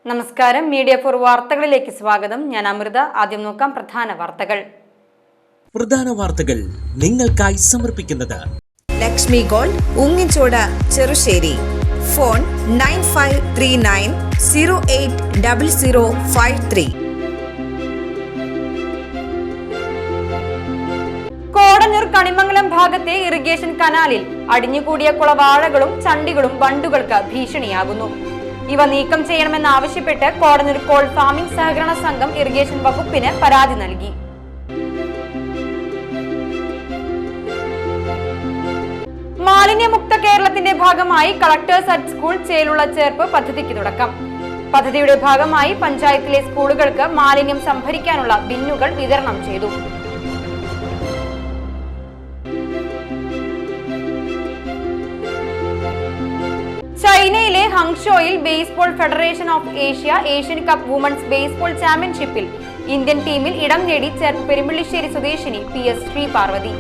നമസ്കാരം, media for വാർത്തകളിലേക്ക് സ്വാഗതം. ഞാൻ അമൃത. ആദ്യം നോക്കാം പ്രധാന വാർത്തകൾ. നിങ്ങൾക്കായി സമർപ്പിക്കുന്നത് ലക്ഷ്മി ഗോൾഡ്, ഉങ്ങിച്ചോട്, ചെറുശ്ശേരി. ഫോൺ 9539080053. കോടന്നൂർ കണിമംഗലം ഭാഗത്തെ ഇറിഗേഷൻ കനാലിൽ അടിഞ്ഞുകൂടിയ കുളവാഴകളും ചണ്ടികളും ബണ്ടുകൾക്ക് ഭീഷണിയാകുന്നു. ഇവ നീക്കം ചെയ്യണമെന്നാവശ്യപ്പെട്ട് കോടന്നൂർ കോൾ ഫാമിംഗ് സഹകരണ സംഘം ഇറിഗേഷൻ വകുപ്പിന് പരാതി നൽകി. മാലിന്യമുക്ത കേരളത്തിന്റെ ഭാഗമായി കളക്ടേഴ്സ് അറ്റ് സ്കൂൾ ചേലുള്ള ചേർപ്പ് പദ്ധതിക്ക് തുടക്കം. പദ്ധതിയുടെ ഭാഗമായി പഞ്ചായത്തിലെ സ്കൂളുകൾക്ക് മാലിന്യം സംഭരിക്കാനുള്ള ബിന്നുകൾ വിതരണം ചെയ്തു. ചൈനയിലെ ഹങ്ഷോയിൽ baseball federation of Asian cup women's baseball ചാമ്പ്യൻഷിപ്പിൽ ഇന്ത്യൻ ടീമിൽ ഇടം നേടി ചേർപ്പ് പെരുമ്പള്ളിശ്ശേരി സ്വദേശിനി PS ശ്രീപാർവതി.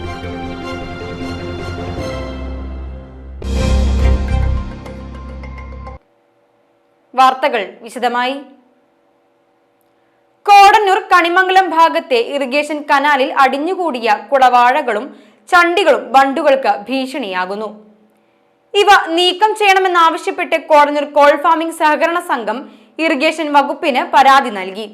വാർത്തകൾ വിശദമായി. കോടന്നൂർ കണിമംഗലം ഭാഗത്തെ ഇറിഗേഷൻ കനാലിൽ അടിഞ്ഞുകൂടിയ കുളവാഴകളും ചണ്ടികളും ബണ്ടുകൾക്ക് ഭീഷണിയാകുന്നു. ഇവ നീക്കം ചെയ്യണമെന്നാവശ്യപ്പെട്ട് കോടന്നൂർ കോൾ ഫാമിംഗ് സഹകരണ സംഘം ഇറിഗേഷൻ വകുപ്പിന് പരാതി നൽകി.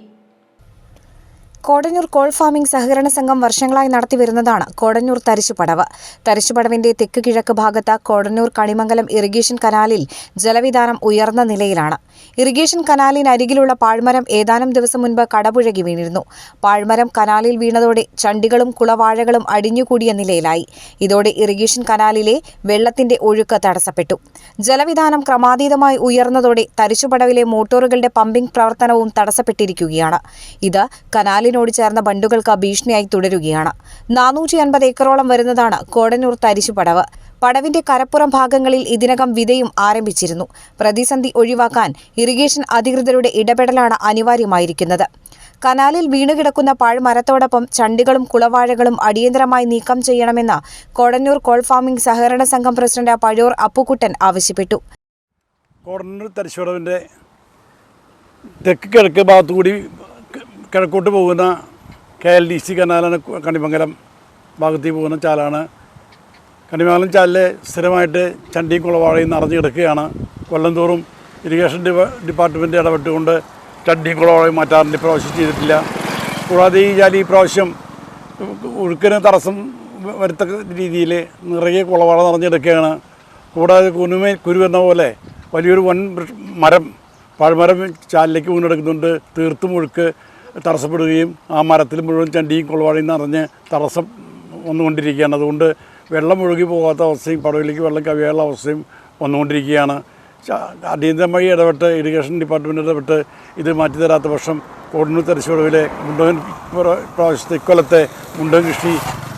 കോടന്നൂർ കോൾ ഫാമിംഗ് സഹകരണ സംഘം വർഷങ്ങളായി നടത്തിവരുന്നതാണ് കോടന്നൂർ തരിശുപടവ്. തരിശുപടവിന്റെ തെക്ക് കിഴക്ക് ഭാഗത്ത് കോടന്നൂർ കണിമംഗലം ഇറിഗേഷൻ കനാലിൽ ജലവിധാനം ഉയർന്ന നിലയിലാണ്. ഇറിഗേഷൻ കനാലിനരികിലുള്ള പാഴ്മരം ഏതാനും ദിവസം മുൻപ് കടപുഴകി വീണിരുന്നു. പാഴ്മരം കനാലിൽ വീണതോടെ ചണ്ടികളും കുളവാഴകളും അടിഞ്ഞുകൂടിയ നിലയിലായി. ഇതോടെ ഇറിഗേഷൻ കനാലിലെ വെള്ളത്തിന്റെ ഒഴുക്ക് തടസ്സപ്പെട്ടു. ജലവിധാനം ക്രമാതീതമായി ഉയർന്നതോടെ തരിശുപടവിലെ മോട്ടോറുകളുടെ പമ്പിംഗ് പ്രവർത്തനവും തടസ്സപ്പെട്ടിരിക്കുകയാണ്. ഇത് കനാലിനോട് ചേർന്ന ബണ്ടുകൾക്ക് ഭീഷണിയായി തുടരുകയാണ്. 450 ഏക്കറോളം വരുന്നതാണ് കോടന്നൂർ തരിശുപടവ്. പടവിന്റെ കരപ്പുറം ഭാഗങ്ങളിൽ ഇതിനകം വിതയും ആരംഭിച്ചിരുന്നു. പ്രതിസന്ധി ഒഴിവാക്കാൻ ഇറിഗേഷൻ അധികൃതരുടെ ഇടപെടലാണ് അനിവാര്യമായിരിക്കുന്നത്. കനാലിൽ വീണുകിടക്കുന്ന പാഴ്മരത്തോടൊപ്പം ചണ്ടികളും കുളവാഴകളും അടിയന്തരമായി നീക്കം ചെയ്യണമെന്ന് കോടന്നൂർ കോൾ ഫാമിംഗ് സഹകരണ സംഘം പ്രസിഡന്റ് പഴയൂർ അപ്പുക്കുട്ടൻ ആവശ്യപ്പെട്ടു. കോടന്നൂർ തരിശുപടവിന്റെ തെക്ക് കിഴക്ക് ഭാഗത്തുകൂടി കിഴക്കോട്ട് പോകുന്ന KLDC കനാലാണ് കണിമംഗലം ഭാഗത്തേക്ക് പോകുന്ന ചാലാണ്. കണിമംഗലം ചാലിൽ സ്ഥിരമായിട്ട് ചണ്ടിയും കുളവാഴയും നിറഞ്ഞു കിടക്കുകയാണ്. കൊല്ലം തോറും ഇറിഗേഷൻ ഡിപ്പാർട്ട്മെൻറ്റ് ഇടപെട്ടുകൊണ്ട് ചണ്ടിയും കുളവാഴയും മാറ്റാറുണ്ട്. ഇപ്രാവശ്യം ചെയ്തിട്ടില്ല. കൂടാതെ ഈ ചാലി ഇപ്രാവശ്യം ഒഴുക്കിന് തടസ്സം വരുത്തക്ക രീതിയിൽ നിറയെ കുളവാഴ നിറഞ്ഞു കിടക്കുകയാണ്. കൂടാതെ കുരുവെന്ന പോലെ വലിയൊരു വൻ പാഴ്മരം ചാലിലേക്ക് വീണെടുക്കുന്നുണ്ട്. തീർത്തും ഒഴുക്ക് തടസ്സപ്പെടുകയും ആ മരത്തിൽ മുഴുവൻ ചണ്ടിയും കുളവാഴയും നിറഞ്ഞ് തടസ്സം വന്നുകൊണ്ടിരിക്കുകയാണ്. അതുകൊണ്ട് വെള്ളം ഒഴുകി പോകാത്ത അവസ്ഥയും പടവിലേക്ക് വെള്ളം കവിയാനുള്ള അവസ്ഥയും വന്നുകൊണ്ടിരിക്കുകയാണ്. അടിയന്തരമായി ഇടപെട്ട് ഇറിഗേഷൻ ഡിപ്പാർട്ട്മെൻറ്റ് ഇടപെട്ട് ഇത് മാറ്റിത്തരാത്ത പക്ഷം കോടന്നൂർ തരിശുപടവിലെ മുണ്ടകൻ പ്രാവശ്യത്തെ ഇക്കൊല്ലത്തെ മുണ്ടകൻ കൃഷി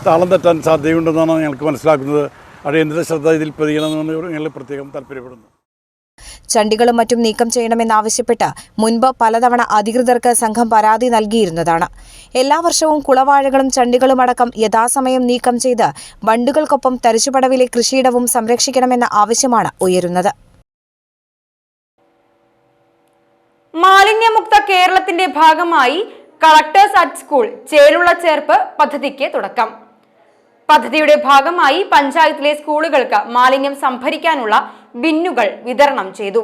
താളം തെറ്റാൻ സാധ്യതയുണ്ടെന്നാണ് ഞങ്ങൾക്ക് മനസ്സിലാക്കുന്നത്. അടിയന്തര ശ്രദ്ധ ഇതിൽ പതിയണമെന്ന് ഞങ്ങൾ പ്രത്യേകം താല്പര്യപ്പെടുന്നു. ചണ്ടികളും മറ്റും നീക്കം ചെയ്യണമെന്നാവശ്യപ്പെട്ട് മുൻപ് പലതവണ അധികൃതർക്ക് സംഘം പരാതി നൽകിയിരുന്നതാണ്. എല്ലാ വർഷവും കുളവാഴകളും ചണ്ടികളും അടക്കം യഥാസമയം നീക്കം ചെയ്ത് ബണ്ടുകൾക്കൊപ്പം തരിശുപടവിലെ കൃഷിയിടവും സംരക്ഷിക്കണമെന്ന ആവശ്യമാണ് ഉയരുന്നത്. മാലിന്യമുക്ത കേരളത്തിന്റെ ഭാഗമായി കളക്ടേഴ്സ് അറ്റ് സ്കൂൾ ചേലുള്ള ചേർപ്പ് പദ്ധതിക്ക് തുടക്കം. പദ്ധതിയുടെ ഭാഗമായി പഞ്ചായത്തിലെ സ്കൂളുകൾക്ക് മാലിന്യം സംഭരിക്കാനുള്ള ബിന്നുകൾ വിതരണം ചെയ്തു.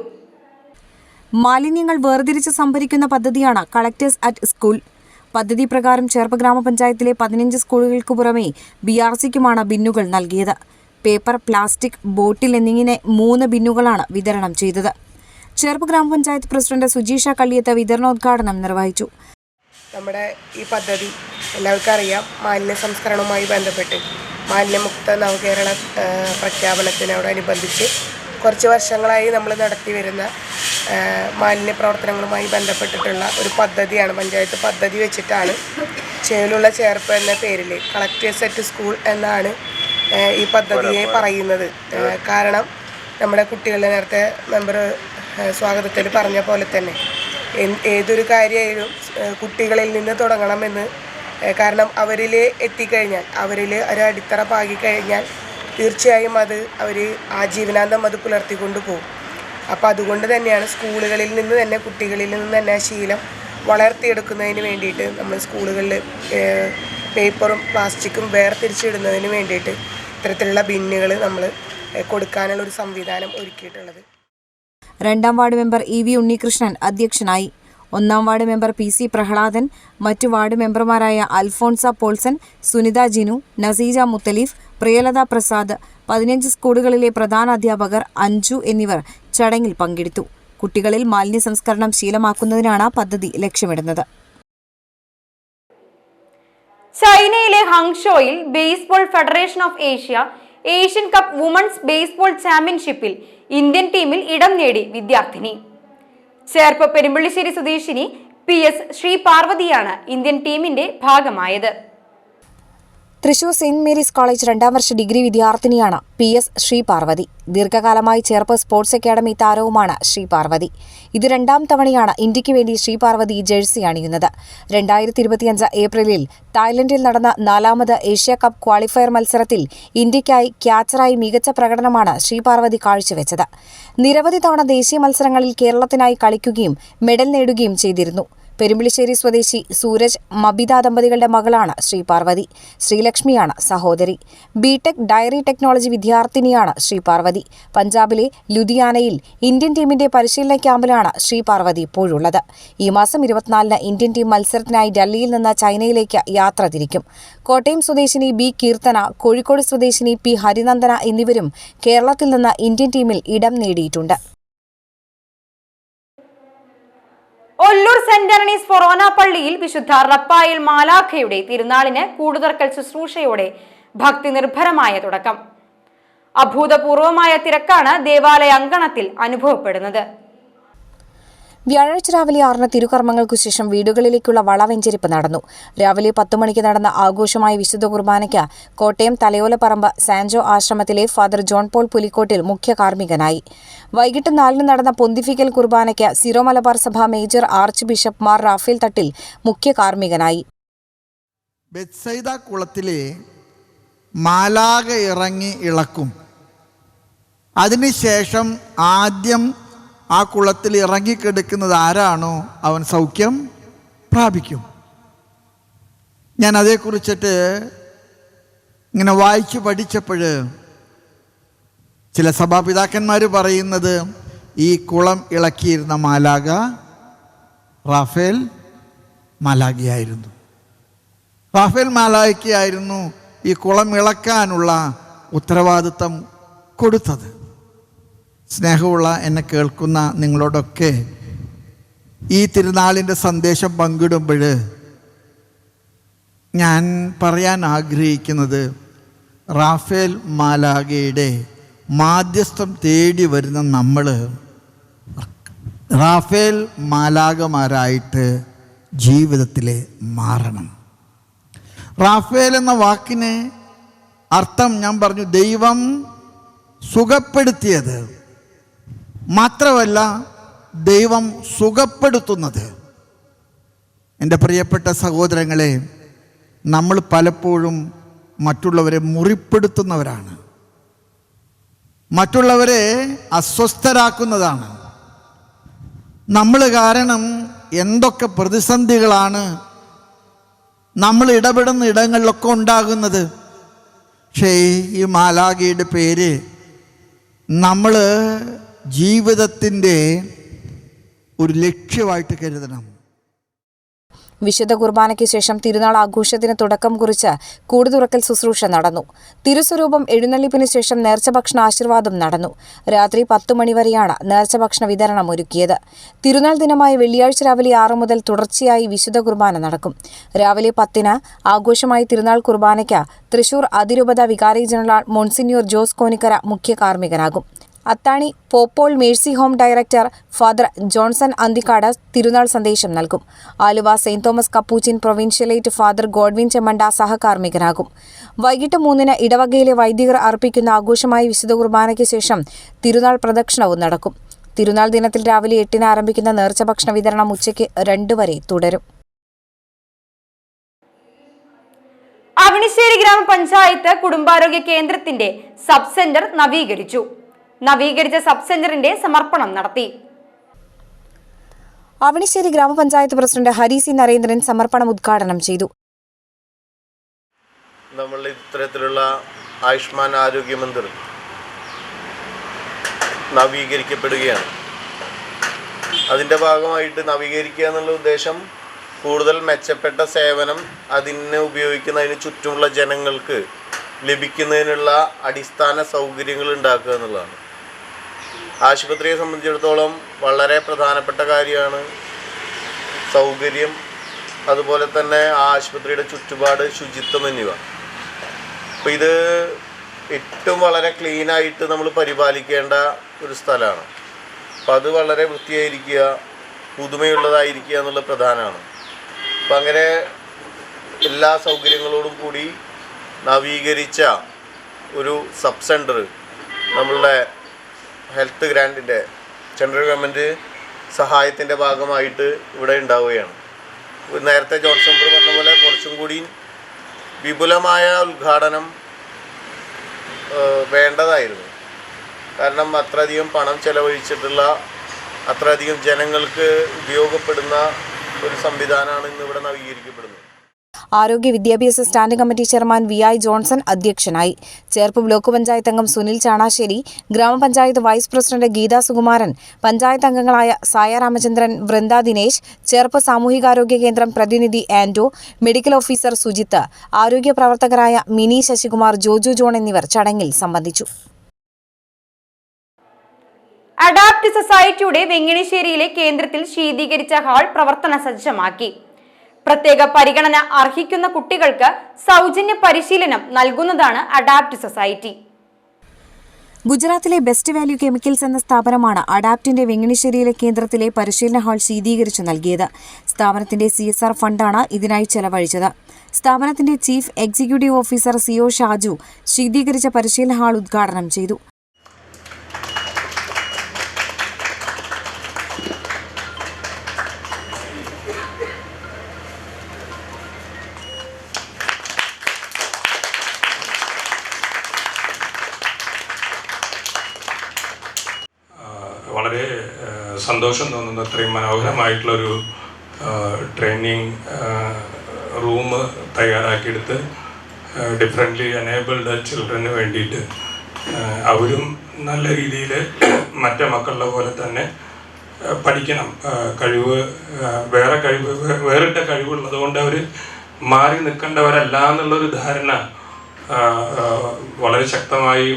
മാലിന്യങ്ങൾ വേർതിരിച്ച് സംഭരിക്കുന്ന പദ്ധതിയാണ് കളക്ടേഴ്സ് അറ്റ് സ്കൂൾ. പദ്ധതി പ്രകാരം ചേർപ്പ് ഗ്രാമപഞ്ചായത്തിലെ 15 സ്കൂളുകൾക്ക് പുറമെ BRCക്കുമാണ് ബിന്നുകൾ നൽകിയത്. പേപ്പർ, പ്ലാസ്റ്റിക്, ബോട്ടിൽ എന്നിങ്ങനെ 3 ബിന്നുകളാണ് വിതരണം ചെയ്തത്. ചേർപ്പ് ഗ്രാമപഞ്ചായത്ത് പ്രസിഡന്റ് സുജീഷ കള്ളിയത്ത് വിതരണോദ്ഘാടനം നിർവഹിച്ചു. നമ്മുടെ ഈ പദ്ധതി എല്ലാവർക്കും അറിയാം. മാലിന്യ സംസ്കരണവുമായി ബന്ധപ്പെട്ട് മാലിന്യമുക്ത നവകേരള പ്രഖ്യാപനത്തിനോടനുബന്ധിച്ച് കുറച്ച് വർഷങ്ങളായി നമ്മൾ നടത്തി വരുന്ന മാലിന്യ പ്രവർത്തനങ്ങളുമായി ബന്ധപ്പെട്ടിട്ടുള്ള ഒരു പദ്ധതിയാണ്. പഞ്ചായത്ത് പദ്ധതി വെച്ചിട്ടാണ് ചേലുള്ള ചേർപ്പ് എന്ന പേരിൽ കളക്ടേഴ്സ് അറ്റ് സ്കൂൾ എന്നാണ് ഈ പദ്ധതിയെ പറയുന്നത്. കാരണം നമ്മുടെ കുട്ടികളുടെ നേരത്തെ മെമ്പർ സ്വാഗതത്തിൽ പറഞ്ഞ പോലെ തന്നെ ഏതൊരു കാര്യമായാലും കുട്ടികളിൽ നിന്ന് തുടങ്ങണമെന്ന് കാരണം അവരിൽ എത്തിക്കഴിഞ്ഞാൽ, അവരിൽ ഒരു അടിത്തറ പാകിക്കഴിഞ്ഞാൽ തീർച്ചയായും അത് അവർ ആജീവനാന്തം അത് പുലർത്തിക്കൊണ്ട് പോകും. അപ്പോൾ അതുകൊണ്ട് തന്നെയാണ് സ്കൂളുകളിൽ നിന്ന് തന്നെ, കുട്ടികളിൽ നിന്ന് തന്നെ ആ ശീലം വളർത്തിയെടുക്കുന്നതിന് വേണ്ടിയിട്ട് നമ്മൾ സ്കൂളുകളിൽ പേപ്പറും പ്ലാസ്റ്റിക്കും വേർതിരിച്ചിടുന്നതിന് വേണ്ടിയിട്ട് ഇത്തരത്തിലുള്ള ബിന്നുകൾ നമ്മൾ കൊടുക്കാനുള്ള ഒരു സംവിധാനം ഒരുക്കിയിട്ടുള്ളത്. 2ാം വാർഡ് മെമ്പർ EV ഉണ്ണികൃഷ്ണൻ അധ്യക്ഷനായി. 1ാം വാർഡ് മെമ്പർ PC പ്രഹ്ലാദൻ, മറ്റു വാർഡ് മെമ്പർമാരായ അൽഫോൺസ പോൾസൺ, സുനിത ജിനു, നസീജ മുത്തലീഫ്, പ്രിയലത പ്രസാദ്, 15 സ്കൂളുകളിലെ പ്രധാന അധ്യാപകർ അഞ്ജു എന്നിവർ ചടങ്ങിൽ പങ്കെടുത്തു. കുട്ടികളിൽ മാലിന്യ സംസ്കരണം ശീലമാക്കുന്നതിനാണ് പദ്ധതി ലക്ഷ്യമിടുന്നത്. ചൈനയിലെ ഹങ്ഷോയിൽ baseball federation of Asian cup women's baseball ചാമ്പ്യൻഷിപ്പിൽ ഇന്ത്യൻ ടീമിൽ ഇടം നേടി വിദ്യാർത്ഥിനി. ചേർപ്പ് പെരുമ്പള്ളിശ്ശേരി സ്വദേശിനി PS ശ്രീപാർവതിയാണ് ഇന്ത്യൻ ടീമിന്റെ ഭാഗമായത്. തൃശൂർ സെന്റ് മേരീസ് കോളേജ് 2ാം വർഷ ഡിഗ്രി വിദ്യാർത്ഥിനിയാണ് PS ശ്രീപാർവതി. ദീർഘകാലമായി ചേർപ്പ് സ്പോർട്സ് അക്കാദമി താരവുമാണ് ശ്രീപാർവതി. ഇത് 2ാം തവണയാണ് ഇന്ത്യയ്ക്ക് വേണ്ടി ശ്രീപാർവതി ജേഴ്സി അണിയുന്നത്. 2025 ഏപ്രിലിൽ തായ്ലൻഡിൽ നടന്ന 4ാമത് ഏഷ്യ കപ്പ് ക്വാളിഫയർ മത്സരത്തിൽ ഇന്ത്യയ്ക്കായി ക്യാച്ചറായി മികച്ച പ്രകടനമാണ് ശ്രീപാർവതി കാഴ്ചവെച്ചത്. നിരവധി തവണ ദേശീയ മത്സരങ്ങളിൽ കേരളത്തിനായി കളിക്കുകയും മെഡൽ നേടുകയും ചെയ്തിരുന്നു. പെരുമ്പിളിശ്ശേരി സ്വദേശി സൂരജ് മബിത ദമ്പതികളുടെ മകളാണ് ശ്രീപാർവതി. ശ്രീലക്ഷ്മിയാണ് സഹോദരി. BTech ഡയറി ടെക്നോളജി വിദ്യാർത്ഥിനിയാണ് ശ്രീപാർവതി. പഞ്ചാബിലെ ലുധിയാനയിൽ ഇന്ത്യൻ ടീമിന്റെ പരിശീലന ക്യാമ്പിലാണ് ശ്രീപാർവതി ഇപ്പോഴുള്ളത്. ഈ മാസം 24-ന് ഇന്ത്യൻ ടീം മത്സരത്തിനായി ഡൽഹിയിൽ നിന്ന് ചൈനയിലേക്ക് യാത്ര തിരിക്കും. കോട്ടയം സ്വദേശിനി B കീർത്തന, കോഴിക്കോട് സ്വദേശിനി P ഹരിനന്ദന എന്നിവരും കേരളത്തിൽ നിന്ന് ഇന്ത്യൻ ടീമിൽ ഇടം നേടിയിട്ടുണ്ട്. ഒല്ലൂർ സെന്റ് ആന്റണീസ് ഫൊറോന പള്ളിയിൽ വിശുദ്ധ റപ്പായേൽ മാലാഖയുടെ തിരുനാളിന് കൂടുതുറക്കൽ ശുശ്രൂഷയോടെ ഭക്തി നിർഭരമായ തുടക്കം. അഭൂതപൂർവമായ തിരക്കാണ് ദേവാലയ അങ്കണത്തിൽ അനുഭവപ്പെടുന്നത്. വ്യാഴാഴ്ച രാവിലെ 6-ന് തിരുകർമ്മങ്ങൾക്കു ശേഷം വീടുകളിലേക്കുള്ള വളവെഞ്ചരിപ്പ് നടന്നു. രാവിലെ 10 മണിക്ക് നടന്ന ആഘോഷമായ വിശുദ്ധ കുർബാനയ്ക്ക് കോട്ടയം തലയോലപ്പറമ്പ് സാൻജോ ആശ്രമത്തിലെ ഫാദർ ജോൺ പോൾ പുലിക്കോട്ടിൽ മുഖ്യ കാർമ്മികനായി. വൈകിട്ട് 4-ന് നടന്ന പൊന്തിഫിക്കൽ കുർബാനയ്ക്ക് Syro Malabar Sabha major archbishop Mar Raphael Thattil മുഖ്യ കാർമ്മികനായി. ബെത്സൈദ കുളത്തിലെ മാലാഖ ഇറങ്ങി ഇളക്കും. അതിനുശേഷം ആദ്യം ആ കുളത്തിൽ ഇറങ്ങിക്കിടക്കുന്നത് ആരാണോ അവൻ സൗഖ്യം പ്രാപിക്കും. ഞാൻ അതേക്കുറിച്ചിട്ട് ഇങ്ങനെ വായിച്ചു പഠിച്ചപ്പോൾ ചില സഭാപിതാക്കന്മാർ പറയുന്നത് ഈ കുളം ഇളക്കിയിരുന്ന മാലാഖ റാഫേൽ മാലാഖയായിരുന്നു. റാഫേൽ മാലാഖയായിരുന്നു ഈ കുളം ഇളക്കാനുള്ള ഉത്തരവാദിത്തം കൊടുത്തത്. സ്നേഹമുള്ള എന്നെ കേൾക്കുന്ന നിങ്ങളോടൊക്കെ ഈ തിരുനാളിൻ്റെ സന്ദേശം പങ്കിടുമ്പോൾ ഞാൻ പറയാൻ ആഗ്രഹിക്കുന്നത്, റാഫേൽ മാലാഖയുടെ മാധ്യസ്ഥം തേടി വരുന്ന നമ്മൾ റാഫേൽ മാലാഖമാരായിട്ട് ജീവിതത്തിൽ മാറണം. റാഫേൽ എന്ന വാക്കിന് അർത്ഥം ഞാൻ പറഞ്ഞു, ദൈവം സുഖപ്പെടുത്തിയത് മാത്രമല്ല, ദൈവം സുഖപ്പെടുത്തുന്നത്. എൻ്റെ പ്രിയപ്പെട്ട സഹോദരങ്ങളെ, നമ്മൾ പലപ്പോഴും മറ്റുള്ളവരെ മുറിപ്പെടുത്തുന്നവരാണ്, മറ്റുള്ളവരെ അസ്വസ്ഥരാക്കുന്നതാണ്. നമ്മൾ കാരണം എന്തൊക്കെ പ്രതിസന്ധികളാണ് നമ്മൾ ഇടപെടുന്ന ഇടങ്ങളിലൊക്കെ ഉണ്ടാകുന്നത്. പക്ഷേ ഈ മാലാഖയുടെ പേര് നമ്മൾ ജീവിതത്തിൻ്റെ ഒരു ലക്ഷ്യമായിട്ട് കരുതണം. വിശുദ്ധ കുർബാനയ്ക്ക് ശേഷം തിരുനാൾ ആഘോഷത്തിന് തുടക്കം കുറിച്ച് കൂടുതുറക്കൽ ശുശ്രൂഷ നടന്നു. തിരുസ്വരൂപം എഴുന്നള്ളിപ്പിന് ശേഷം നേർച്ചഭക്ഷണ ആശീർവാദം നടന്നു. രാത്രി 10 മണി വരെയാണ് നേർച്ചഭക്ഷണ വിതരണം ഒരുക്കിയത്. തിരുനാൾ ദിനമായ വെള്ളിയാഴ്ച രാവിലെ 6 മുതൽ തുടർച്ചയായി വിശുദ്ധ കുർബാന നടക്കും. രാവിലെ 10-ന് ആഘോഷമായ തിരുനാൾ കുർബാനയ്ക്ക് തൃശൂർ അതിരൂപത വികാരി ജനറൽ മോൺസിഞ്ഞൂർ ജോസ് കോനിക്കര മുഖ്യ കാർമ്മികനാകും. Athani Pope Paul mercy home director father Johnson Anthikad തിരുനാൾ സന്ദേശം നൽകും. Aluva Saint Thomas Capuchin provincialate father Godwin Chemmanda സഹകാർമ്മികനാകും. വൈകിട്ട് 3-ന് ഇടവകയിലെ വൈദികർ അർപ്പിക്കുന്ന ആഘോഷമായ വിശുദ്ധ കുർബാനയ്ക്ക് ശേഷം തിരുനാൾ പ്രദക്ഷിണവും നടക്കും. തിരുനാൾ ദിനത്തിൽ രാവിലെ 8-ന് ആരംഭിക്കുന്ന നേർച്ചഭക്ഷണ വിതരണം ഉച്ചയ്ക്ക് 2 വരെ തുടരും. അവണിശ്ശേരി ഗ്രാമപഞ്ചായത്ത് കുടുംബാരോഗ്യ കേന്ദ്രത്തിന്റെ സബ് സെന്റർ നവീകരിച്ചു. നവീകരിച്ച സബ് സെന്ററിന്റെ സമർപ്പണം നടത്തി. അവണിശ്ശേരി ഗ്രാമപഞ്ചായത്ത് പ്രസിഡന്റ് ഹരി സി നരേന്ദ്രൻ സമർപ്പണം ഉദ്ഘാടനം ചെയ്തു. നമ്മൾ ഇത്തരത്തിലുള്ള ആയുഷ്മാൻ ആരോഗ്യ മന്ദിർ നവീകരിക്കപ്പെടുകയാണ്. അതിൻ്റെ ഭാഗമായിട്ട് നവീകരിക്കുക എന്നുള്ള ഉദ്ദേശം കൂടുതൽ മെച്ചപ്പെട്ട സേവനം അതിന് ഉപയോഗിക്കുന്നതിന് ചുറ്റുമുള്ള ജനങ്ങൾക്ക് ലഭിക്കുന്നതിനുള്ള അടിസ്ഥാന സൗകര്യങ്ങൾ ഉണ്ടാക്കുക എന്നുള്ളതാണ്. ആശുപത്രിയെ സംബന്ധിച്ചിടത്തോളം വളരെ പ്രധാനപ്പെട്ട കാര്യമാണ് സൗകര്യം, അതുപോലെ തന്നെ ആ ആശുപത്രിയുടെ ചുറ്റുപാട്, ശുചിത്വം എന്നിവ. അപ്പോൾ ഇത് ഏറ്റവും വളരെ ക്ലീനായിട്ട് നമ്മൾ പരിപാലിക്കേണ്ട ഒരു സ്ഥലമാണ്. അപ്പോൾ അത് വളരെ വൃത്തിയായിരിക്കുക, പുതുമയുള്ളതായിരിക്കുക എന്നുള്ളത് പ്രധാനമാണ്. അപ്പം അങ്ങനെ എല്ലാ സൗകര്യങ്ങളോടും കൂടി നവീകരിച്ച ഒരു സബ് സെൻറ്റർ നമ്മളുടെ ഹെൽത്ത് ഗ്രാൻഡിൻ്റെ സെൻട്രൽ ഗവൺമെൻറ് സഹായത്തിൻ്റെ ഭാഗമായിട്ട് ഇവിടെ ഉണ്ടാവുകയാണ്. നേരത്തെ ജോൺസൺ പറഞ്ഞ പോലെ കുറച്ചും കൂടി വിപുലമായ ഉദ്ഘാടനം വേണ്ടതായിരുന്നു. കാരണം അത്രയധികം പണം ചെലവഴിച്ചിട്ടുള്ള, അത്രയധികം ജനങ്ങൾക്ക് ഉപയോഗപ്പെടുന്ന ഒരു സംവിധാനമാണ് ഇന്നിവിടെ നവീകരിക്കപ്പെടുന്നത്. ആരോഗ്യ വിദ്യാഭ്യാസ സ്റ്റാൻഡിംഗ് കമ്മിറ്റി ചെയർമാൻ വി.ഐ. ജോൺസൺ അധ്യക്ഷനായി. ചേർപ്പ് ബ്ലോക്ക് പഞ്ചായത്ത് അംഗം സുനിൽ ചാണാശ്ശേരി, ഗ്രാമപഞ്ചായത്ത് വൈസ് പ്രസിഡന്റ് ഗീതാ സുകുമാരൻ, പഞ്ചായത്ത് അംഗങ്ങളായ സായ രാമചന്ദ്രൻ, വൃന്ദ ദിനേശ്, ചേർപ്പ് സാമൂഹികാരോഗ്യ കേന്ദ്രം പ്രതിനിധി ആൻഡോ, മെഡിക്കൽ ഓഫീസർ സുജിത്ത്, ആരോഗ്യ പ്രവർത്തകരായ മിനി ശശികുമാർ, ജോജു ജോൺ എന്നിവർ ചടങ്ങിൽ സംബന്ധിച്ചു. അഡാപ്റ്റ് സൊസൈറ്റിയുടെ വെങ്ങിണിശ്ശേരിയിലെ കേന്ദ്രത്തിൽ ശീതീകരിച്ച ഹാൾ പ്രവർത്തന സജ്ജമാക്കി. പ്രത്യേക പരിഗണന അർഹിക്കുന്ന കുട്ടികൾക്ക് സൗജന്യ പരിശീലനം നൽകുന്നതാണ് അഡാപ്റ്റ് സൊസൈറ്റി. ഗുജറാത്തിലെ ബെസ്റ്റ് വാല്യൂ കെമിക്കൽസ് എന്ന സ്ഥാപനമാണ് അഡാപ്റ്റിന്റെ വെങ്ങിണിശ്ശേരിയിലെ കേന്ദ്രത്തിലെ പരിശീലന ഹാൾ ശീതീകരിച്ചു നൽകിയത്. സ്ഥാപനത്തിന്റെ CSR ഫണ്ടാണ് ഇതിനായി ചെലവഴിച്ചത്. സ്ഥാപനത്തിന്റെ chief executive officer CO Shaju ശീതീകരിച്ച പരിശീലന ഹാൾ ഉദ്ഘാടനം ചെയ്തു. വളരെ സന്തോഷം തോന്നുന്ന അത്രയും മനോഹരമായിട്ടുള്ളൊരു ട്രെയിനിങ് റൂം തയ്യാറാക്കിയെടുത്ത് ഡിഫറെൻ്റ്ലി എനേബിൾഡ് ചിൽഡ്രന് വേണ്ടിയിട്ട് അവരും നല്ല രീതിയിൽ മറ്റേ മക്കളുടെ പോലെ തന്നെ പഠിക്കണം. വേറിട്ട കഴിവുള്ളത് കൊണ്ട് അവർ മാറി നിൽക്കേണ്ടവരല്ല എന്നുള്ളൊരു ധാരണ വളരെ ശക്തമായി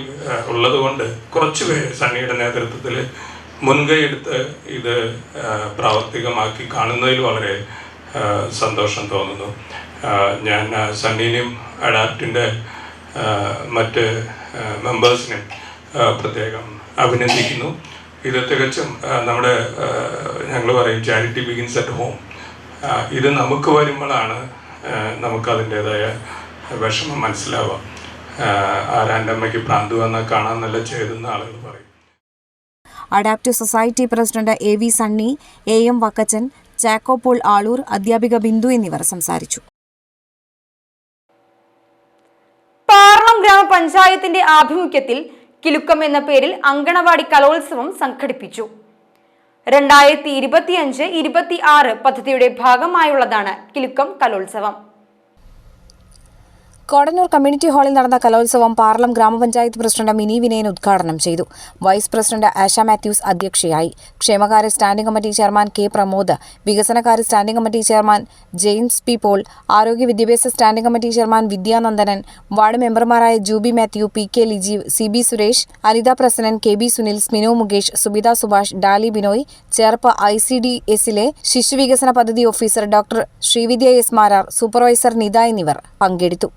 ഉള്ളതുകൊണ്ട് കുറച്ച് പേര് സണ്ണിയുടെ നേതൃത്വത്തിൽ മുൻകൈയെടുത്ത് ഇത് പ്രാവർത്തികമാക്കി കാണുന്നതിൽ വളരെ സന്തോഷം തോന്നുന്നു. ഞാൻ സണ്ണീനെയും അഡാപ്റ്റിൻ്റെ മറ്റ് മെമ്പേഴ്സിനെയും പ്രത്യേകം അഭിനന്ദിക്കുന്നു. ഇത് തികച്ചും നമ്മുടെ ഞങ്ങൾ പറയും ചാരിറ്റി ബിഗിൻസ് അറ്റ് ഹോം. ഇത് നമുക്ക് വരുമ്പോഴാണ് നമുക്കതിൻ്റേതായ വിഷമം മനസ്സിലാവുക. ആരാൻ്റെ അമ്മയ്ക്ക് പ്രാന്ത് വന്നാൽ കാണാൻ നല്ല ചെയ്തെന്ന് ആളുകൾ പറയും. Adapt society president AV Sunny, AM Vakkachan, Chacko Paul Aloor, അധ്യാപിക ബിന്ദു എന്നിവർ സംസാരിച്ചു. പാർളം ഗ്രാമപഞ്ചായത്തിന്റെ ആഭിമുഖ്യത്തിൽ കിലുക്കം എന്ന പേരിൽ അങ്കണവാടി കലോത്സവം സംഘടിപ്പിച്ചു. 2025-26 പദ്ധതിയുടെ ഭാഗമായുള്ളതാണ് കിലുക്കം കലോത്സവം. കോടന്നൂർ കമ്മ്യൂണിറ്റി ഹാളിൽ നടന്ന കലോത്സവം പാർലം ഗ്രാമപഞ്ചായത്ത് പ്രസിഡന്റ് മിനി വിനയൻ ഉദ്ഘാടനം ചെയ്തു. വൈസ് പ്രസിഡന്റ് ആശ മാത്യൂസ് അധ്യക്ഷയായി. ക്ഷേമകാര്യ standing committee chairman K. Pramod, വികസനകാര്യ standing committee chairman James P. Paul, ആരോഗ്യ വിദ്യാഭ്യാസ standing committee chairman Vidyanandanan, ward മെമ്പർമാരായ Juby Mathew, PK Lijeev, CB Suresh, Anitha Prasannan, KB Sunil, Sminu Mukesh, Subitha Subhash, ഡാലി ബിനോയ്, ചേർപ്പ് ICDSലെ ശിശുവികസന പദ്ധതി officer doctor Sreevidya S. Marar, supervisor Nitha എന്നിവർ പങ്കെടുത്തു.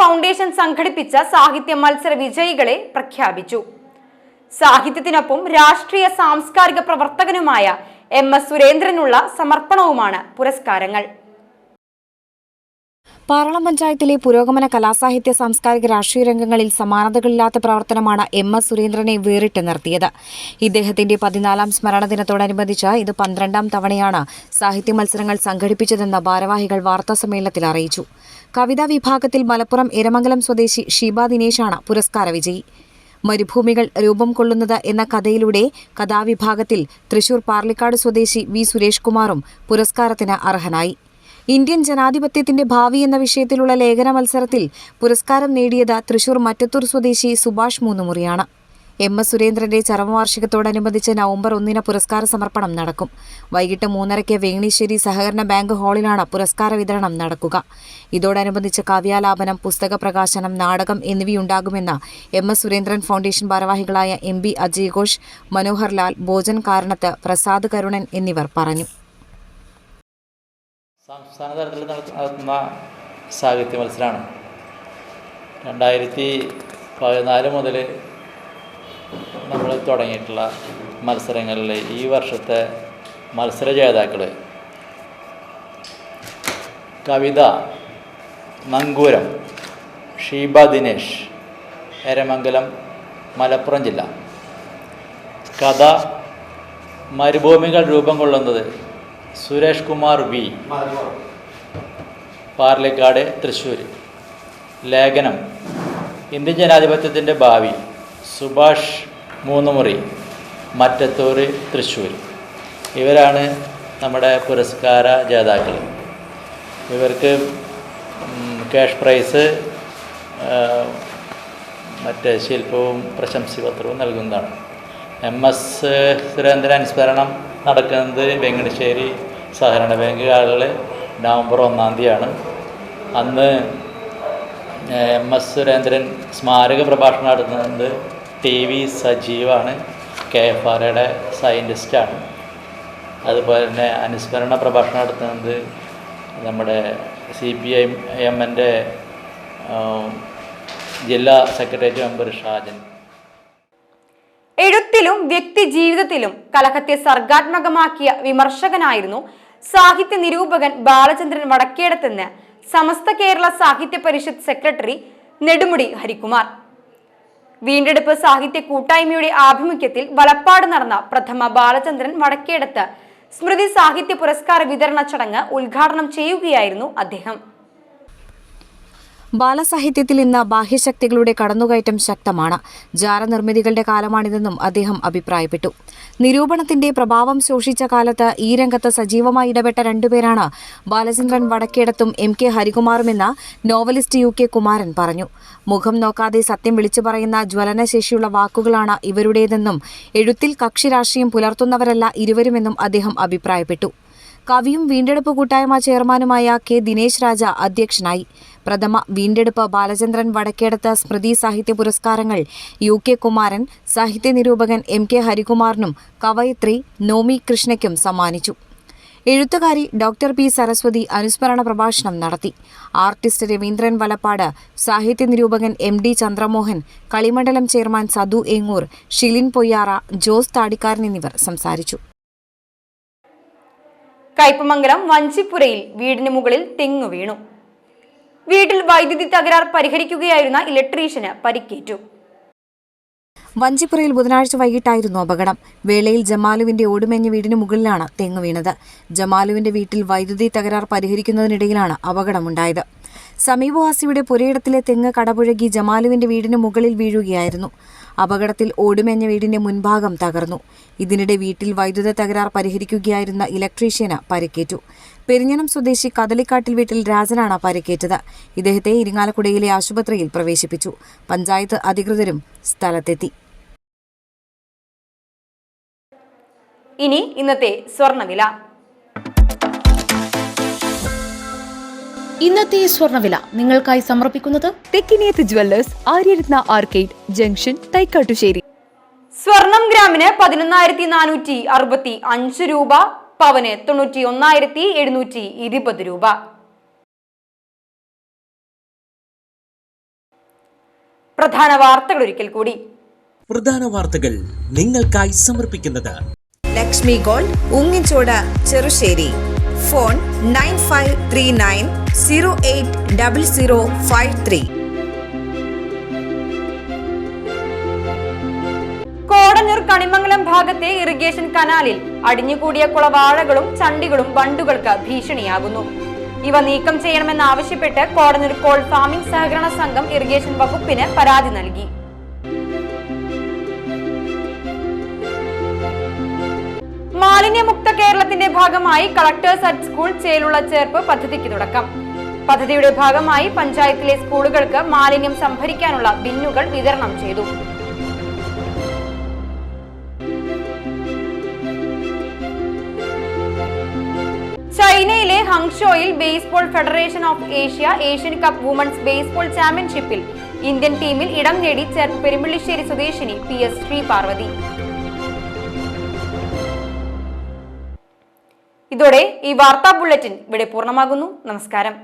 ഫൗണ്ടേഷൻ സംഘടിപ്പിച്ച സാഹിത്യ മത്സര വിജയികളെ പ്രഖ്യാപിച്ചു. സാഹിത്യത്തിനൊപ്പം രാഷ്ട്രീയ സാംസ്കാരിക പ്രവർത്തകനുമായ MS സുരേന്ദ്രനുള്ള സമർപ്പണവുമാണ് പുരസ്കാരങ്ങൾ. പാറളം പഞ്ചായത്തിലെ പുരോഗമന കലാസാഹിത്യ സാംസ്കാരിക രാഷ്ട്രീയ രംഗങ്ങളിൽ സമാനതകളില്ലാത്ത പ്രവർത്തനമാണ് MS സുരേന്ദ്രനെ വേറിട്ട് നിർത്തിയത്. ഇദ്ദേഹത്തിന്റെ 14ാം സ്മരണ ദിനത്തോടനുബന്ധിച്ച് ഇത് 12ാം തവണയാണ് സാഹിത്യ മത്സരങ്ങൾ സംഘടിപ്പിച്ചതെന്ന് ഭാരവാഹികൾ വാർത്താസമ്മേളനത്തിൽ അറിയിച്ചു. കവിതാ വിഭാഗത്തിൽ മലപ്പുറം എരമംഗലം സ്വദേശി ഷീബ ദിനേശാണ് പുരസ്കാര വിജയി. മരുഭൂമികൾ രൂപം കൊള്ളുന്നത് എന്ന കഥയിലൂടെ കഥാവിഭാഗത്തിൽ തൃശൂർ പാർലിക്കാട് സ്വദേശി V സുരേഷ് കുമാറും പുരസ്കാരത്തിന് അർഹനായി. ഇന്ത്യൻ ജനാധിപത്യത്തിന്റെ ഭാവി എന്ന വിഷയത്തിലുള്ള ലേഖന മത്സരത്തിൽ പുരസ്കാരം നേടിയത് തൃശൂർ മറ്റത്തൂർ സ്വദേശി സുഭാഷ് മൂന്നുമുറിയാണ്. MS സുരേന്ദ്രന്റെ ചരമവാർഷികത്തോടനുബന്ധിച്ച് നവംബർ 1 പുരസ്കാര സമർപ്പണം നടക്കും. വൈകിട്ട് 3:30 വേങ്ങണിശ്ശേരി സഹകരണ ബാങ്ക് ഹാളിലാണ് പുരസ്കാര വിതരണം നടക്കുക. ഇതോടനുബന്ധിച്ച് കാവ്യാലാപനം, പുസ്തക പ്രകാശനം, നാടകം എന്നിവയുണ്ടാകുമെന്ന് MS സുരേന്ദ്രൻ ഫൗണ്ടേഷൻ ഭാരവാഹികളായ MB അജയ് ഘോഷ്, മനോഹർ ലാൽ, ഭോജൻ കാരണത്ത്, പ്രസാദ് കരുണൻ എന്നിവർ പറഞ്ഞു. സംസ്ഥാന തലത്തിൽ നടത്തുന്ന സാഹിത്യ മത്സരമാണ്. 2014 മുതൽ നമ്മൾ തുടങ്ങിയിട്ടുള്ള മത്സരങ്ങളിൽ ഈ വർഷത്തെ മത്സര ജേതാക്കൾ കവിത നങ്കൂരം ഷീബ ദിനേശ്, എരമംഗലം, മലപ്പുറം ജില്ല. കഥ മരുഭൂമികൾ രൂപം കൊള്ളുന്നത് സുരേഷ് കുമാർ V, പാർലിക്കാട്, തൃശ്ശൂർ. ലേഖനം ഇന്ത്യൻ ജനാധിപത്യത്തിൻ്റെ ഭാവി, സുഭാഷ് മൂന്നുമുറി, മറ്റത്തൂർ, തൃശ്ശൂർ. ഇവരാണ് നമ്മുടെ പുരസ്കാര ജേതാക്കൾ. ഇവർക്ക് ക്യാഷ് പ്രൈസ്, മറ്റ് ശില്പവും പ്രശംസപത്രവും നൽകുന്നതാണ്. MS സുരേന്ദ്രൻ അനുസ്മരണം നടക്കുന്നത് വെങ്ങണിശ്ശേരി സഹകരണ ബാങ്ക് ഹാളിൽ നവംബർ 1-ാം തീയതിയാണ്. അന്ന് MS സുരേന്ദ്രൻ സ്മാരക പ്രഭാഷണം നടത്തുന്നത് TV സജീവാണ്, KFRയുടെ സയൻറ്റിസ്റ്റാണ്. അതുപോലെ തന്നെ അനുസ്മരണ പ്രഭാഷണം നടത്തുന്നത് നമ്മുടെ CPIM-ൻ്റെ ജില്ലാ സെക്രട്ടേറിയറ്റ് മെമ്പർ ഷാജൻ. എഴുത്തിലും വ്യക്തി ജീവിതത്തിലും കലഹത്തെ സർഗാത്മകമാക്കിയ വിമർശകനായിരുന്നു സാഹിത്യ നിരൂപകൻ ബാലചന്ദ്രൻ വടക്കേടത്തെന്ന് സമസ്ത കേരള സാഹിത്യ പരിഷത്ത് സെക്രട്ടറി നെടുമുടി ഹരികുമാർ. വീണ്ടെടുപ്പ് സാഹിത്യ കൂട്ടായ്മയുടെ ആഭിമുഖ്യത്തിൽ വലപ്പാട് നടന്ന പ്രഥമ ബാലചന്ദ്രൻ വടക്കേടത്ത് സ്മൃതി സാഹിത്യ പുരസ്കാര വിതരണ ചടങ്ങ് ഉദ്ഘാടനം ചെയ്യുകയായിരുന്നു അദ്ദേഹം. ബാലസാഹിത്യത്തിൽ ഇന്ന് ബാഹ്യശക്തികളുടെ കടന്നുകയറ്റം ശക്തമാണ്. ജാലനിർമ്മിതികളുടെ കാലമാണിതെന്നും അദ്ദേഹം അഭിപ്രായപ്പെട്ടു. നിരൂപണത്തിന്റെ പ്രഭാവം ശോഷിച്ച കാലത്ത് ഈ രംഗത്ത് സജീവമായി ഇടപെട്ട രണ്ടുപേരാണ് ബാലചന്ദ്രൻ വടക്കേടത്തും MK ഹരികുമാറുമെന്ന് നോവലിസ്റ്റ് UK കുമാരൻ പറഞ്ഞു. മുഖം നോക്കാതെ സത്യം വിളിച്ചു പറയുന്ന ജ്വലനശേഷിയുള്ള വാക്കുകളാണ് ഇവരുടേതെന്നും എഴുത്തിൽ കക്ഷി രാഷ്ട്രീയം പുലർത്തുന്നവരല്ല ഇരുവരുമെന്നും അദ്ദേഹം അഭിപ്രായപ്പെട്ടു. കവിയും വീണ്ടെടുപ്പ് കൂട്ടായ്മ ചെയർമാനുമായ K ദിനേശ് രാജ അധ്യക്ഷനായി. പ്രഥമ വീണ്ടെടുപ്പ് ബാലചന്ദ്രൻ വടക്കേടത്ത് സ്മൃതി സാഹിത്യ പുരസ്കാരങ്ങൾ UK കുമാരൻ, സാഹിത്യ നിരൂപകൻ MK ഹരികുമാറിനും കവയിത്രി നോമി കൃഷ്ണയ്ക്കും സമ്മാനിച്ചു. എഴുത്തുകാരി ഡോക്ടർ P സരസ്വതി അനുസ്മരണ പ്രഭാഷണം നടത്തി. ആർട്ടിസ്റ്റ് രവീന്ദ്രൻ വലപ്പാട്, സാഹിത്യ നിരൂപകൻ MD ചന്ദ്രമോഹൻ, കളിമണ്ഡലം ചെയർമാൻ സദു ഏങ്ങൂർ, ഷിലിൻ പൊയ്യാറ, ജോസ് താടിക്കാരൻ എന്നിവർ സംസാരിച്ചു. കയ്പമംഗലം വഞ്ചിപ്പുരയിൽ വീടിന് മുകളിൽ തെങ്ങ് വീണു. വീട്ടിൽ വൈദ്യുതി തകരാർ പരിഹരിക്കുകയായിരുന്ന ഇലക്ട്രീഷ്യന് പരിക്കേറ്റു. വഞ്ചിപ്പുറയിൽ ബുധനാഴ്ച വൈകിട്ടായിരുന്നു അപകടം. വേളയിൽ ജമാലുവിന്റെ ഓടുമേഞ്ഞ വീടിന് മുകളിലാണ് തെങ്ങ് വീണത്. ജമാലുവിന്റെ വീട്ടിൽ വൈദ്യുതി തകരാർ പരിഹരിക്കുന്നതിനിടയിലാണ് അപകടമുണ്ടായത്. സമീപവാസിയുടെ പുരയിടത്തിലെ തെങ്ങ് കടപുഴകി ജമാലുവിന്റെ വീടിന് മുകളിൽ വീഴുകയായിരുന്നു. അപകടത്തിൽ ഓടുമേഞ്ഞ വീടിന്റെ മുൻഭാഗം തകർന്നു. ഇതിനിടെ വീട്ടിൽ വൈദ്യുത തകരാർ പരിഹരിക്കുകയായിരുന്ന ഇലക്ട്രീഷ്യന് പരിക്കേറ്റു. പെരിഞ്ഞനം സ്വദേശി കദളിക്കാട്ടിൽ വീട്ടിൽ രാജനാണ് പരിക്കേറ്റത്. ഇദ്ദേഹത്തെ ഇരിങ്ങാലക്കുടയിലെ ആശുപത്രിയിൽ പ്രവേശിപ്പിച്ചു. പഞ്ചായത്ത് അധികൃതരും സ്ഥലത്തെത്തി. ഇനി ഇന്നത്തെ സ്വർണ്ണവില. ഇന്നത്തെ സ്വർണ്ണവില നിങ്ങൾക്കായി സമർപ്പിക്കുന്നത് Thekkiniyath jewellers, Aryaratna arcade junction, Thaikkattussery. സ്വർണം ഗ്രാമിന് 11,465 രൂപ, പവന് 91,720 രൂപ. പ്രധാന വാർത്തകൾ ഒരിക്കൽ കൂടി. പ്രധാന വാർത്തകൾ നിങ്ങൾക്കായി സമർപ്പിക്കുന്നത് ലക്ഷ്മി ഗോൾഡ്, ഉങ്ങിച്ചോട്, ചെറുശ്ശേരി. ഫോൺ 9539080053. കോടന്നൂർ കണിമംഗലം ഭാഗത്തെ ഇറിഗേഷൻ കനാലിൽ അടിഞ്ഞുകൂടിയ കുളവാഴകളും ചണ്ടികളും ബണ്ടുകൾക്ക് ഭീഷണിയാകുന്നു. ഇവ നീക്കം ചെയ്യണമെന്നാവശ്യപ്പെട്ട് കോടന്നൂർ കോൾ ഫാമിംഗ് സഹകരണ സംഘം ഇറിഗേഷൻ വകുപ്പിന് പരാതി നൽകി. മാലിന്യമുക്ത കേരളത്തിന്റെ ഭാഗമായി കളക്ടേഴ്സ് അറ്റ് സ്കൂൾ ചേലുള്ള ചേർപ്പ് പദ്ധതിക്ക് തുടക്കം. പദ്ധതിയുടെ ഭാഗമായി പഞ്ചായത്തിലെ സ്കൂളുകൾക്ക് മാലിന്യം സംഭരിക്കാനുള്ള ബിന്നുകൾ വിതരണം ചെയ്തു. ചൈനയിലെ ഹങ്ഷോയിൽ baseball federation of Asian cup women's baseball ചാമ്പ്യൻഷിപ്പിൽ ഇന്ത്യൻ ടീമിൽ ഇടം നേടി ചേർപ്പ് പെരുമ്പള്ളിശ്ശേരി സ്വദേശിനി PS ശ്രീപാർവതി. ഇതോടെ ഈ വാർത്താ ബുള്ളറ്റിൻ ഇവിടെ പൂർണ്ണമാകുന്നു. നമസ്കാരം.